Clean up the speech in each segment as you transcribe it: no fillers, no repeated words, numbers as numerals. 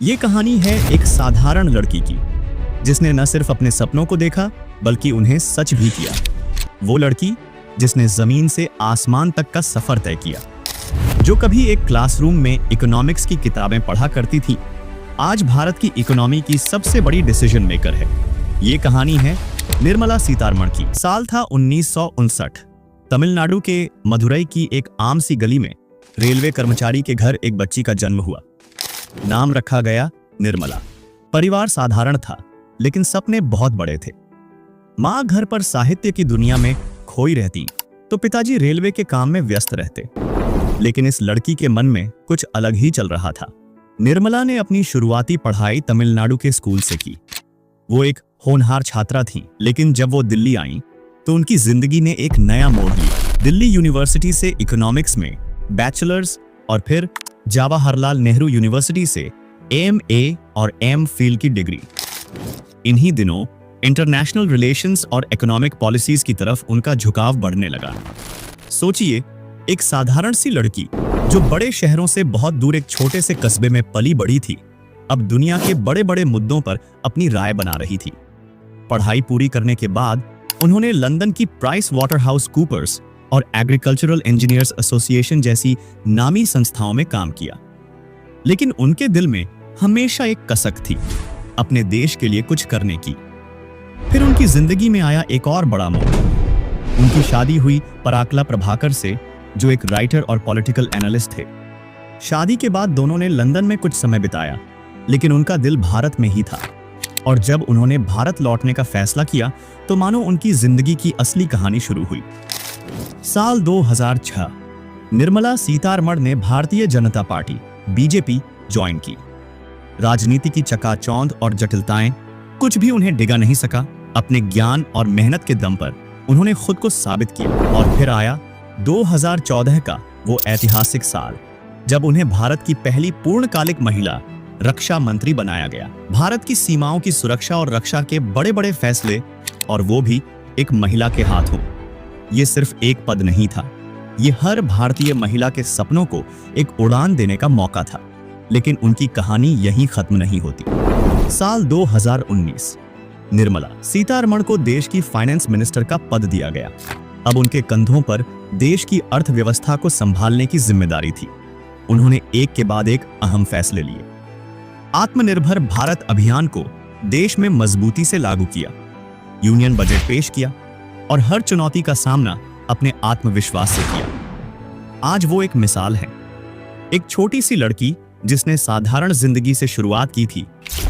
ये कहानी है एक साधारण लड़की की जिसने न सिर्फ अपने सपनों को देखा बल्कि उन्हें सच भी किया। वो लड़की जिसने जमीन से आसमान तक का सफर तय किया, जो कभी एक क्लासरूम में इकोनॉमिक्स की किताबें पढ़ा करती थी, आज भारत की इकोनॉमी की सबसे बड़ी डिसीजन मेकर है। ये कहानी है निर्मला सीतारमण की। साल था 1959। तमिलनाडु के मदुरई की एक आम सी गली में रेलवे कर्मचारी के घर एक बच्ची का जन्म हुआ। नाम रखा गया निर्मला। परिवार साधारण था लेकिन सपने बहुत बड़े थे। माँ घर पर साहित्य की दुनिया में खोई रहती तो पिताजी रेलवे के काम में व्यस्त रहते। लेकिन इस लड़की के मन में कुछ अलग ही चल रहा था। निर्मला ने अपनी शुरुआती पढ़ाई तमिलनाडु के स्कूल से की। वो एक होनहार छात्रा थी, लेकिन जब वो दिल्ली आई तो उनकी जिंदगी ने एक नया मोड़ लिया। दिल्ली यूनिवर्सिटी से इकोनॉमिक्स में बैचलर्स और फिर जवाहरलाल नेहरू यूनिवर्सिटी से एमए और एमफिल की डिग्री। इन्हीं दिनों इंटरनेशनल रिलेशंस और इकोनॉमिक पॉलिसीज की तरफ उनका झुकाव बढ़ने लगा। सोचिए, एक साधारण सी लड़की जो बड़े शहरों से बहुत दूर एक छोटे से कस्बे में पली बढ़ी थी, अब दुनिया के बड़े बड़े मुद्दों पर अपनी राय बना रही थी। पढ़ाई पूरी करने के बाद उन्होंने लंदन की प्राइस वाटरहाउस कूपर्स और एग्रीकल्चरल इंजीनियर्स एसोसिएशन जैसी नामी संस्थाओं में काम किया। लेकिन उनके दिल में हमेशा एक कसक थी, अपने देश के लिए कुछ करने की। फिर उनकी जिंदगी में आया एक और बड़ा मोड़। उनकी शादी हुई पराकला प्रभाकर से, जो एक राइटर और पॉलिटिकल एनालिस्ट थे। शादी के बाद दोनों ने लंदन में कुछ समय बिताया, लेकिन उनका दिल भारत में ही था। और जब उन्होंने भारत लौटने का फैसला किया तो मानो उनकी जिंदगी की असली कहानी शुरू हुई। साल 2006 निर्मला सीतारमण ने Bharatiya Janata party BJP join की। राजनीति की चकाचौंध और जटिलताएं कुछ भी उन्हें डिगा नहीं सका। अपने ज्ञान और मेहनत के दम पर उन्होंने खुद को साबित किया। और फिर आया 2014 का वो ऐतिहासिक साल, जब उन्हें भारत की पहली पूर्णकालिक महिला रक्षा मंत्री बनाया गया। भारत की सीमाओं की सुरक्षा और रक्षा के बड़े बड़े फैसले, और वो भी एक महिला के हाथों। ये सिर्फ एक पद नहीं था, ये हर भारतीय महिला के सपनों को एक उड़ान देने का मौका था। लेकिन उनकी कहानी यहीं खत्म नहीं होती। साल 2019 निर्मला सीतारमण को देश की फाइनेंस मिनिस्टर का पद दिया गया। अब उनके कंधों पर देश की अर्थव्यवस्था को संभालने की जिम्मेदारी थी। उन्होंने एक के बाद एक अहम फैसले लिए। आत्मनिर्भर भारत अभियान को देश में मजबूती से लागू किया, यूनियन बजट पेश किया और हर चुनौती का सामना अपने आत्मविश्वास से किया। आज वो एक मिसाल है। एक छोटी सी लड़की जिसने साधारण जिंदगी से शुरुआत की थी,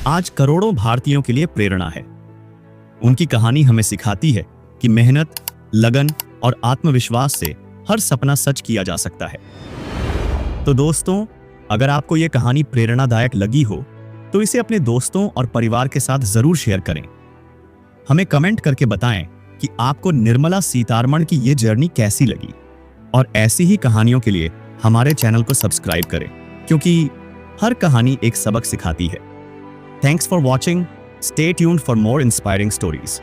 आज करोड़ों भारतीयों के लिए प्रेरणा है। उनकी कहानी हमें सिखाती है कि मेहनत, लगन और आत्मविश्वास से हर सपना सच किया जा सकता है। तो दोस्तों, अगर आपको यह कहानी प्रेरणादायक लगी हो तो इसे अपने दोस्तों और परिवार के साथ जरूर शेयर करें। हमें कमेंट करके बताएं कि आपको निर्मला सीतारमण की ये जर्नी कैसी लगी। और ऐसी ही कहानियों के लिए हमारे चैनल को सब्सक्राइब करें, क्योंकि हर कहानी एक सबक सिखाती है। Thanks for watching. Stay tuned for more inspiring stories.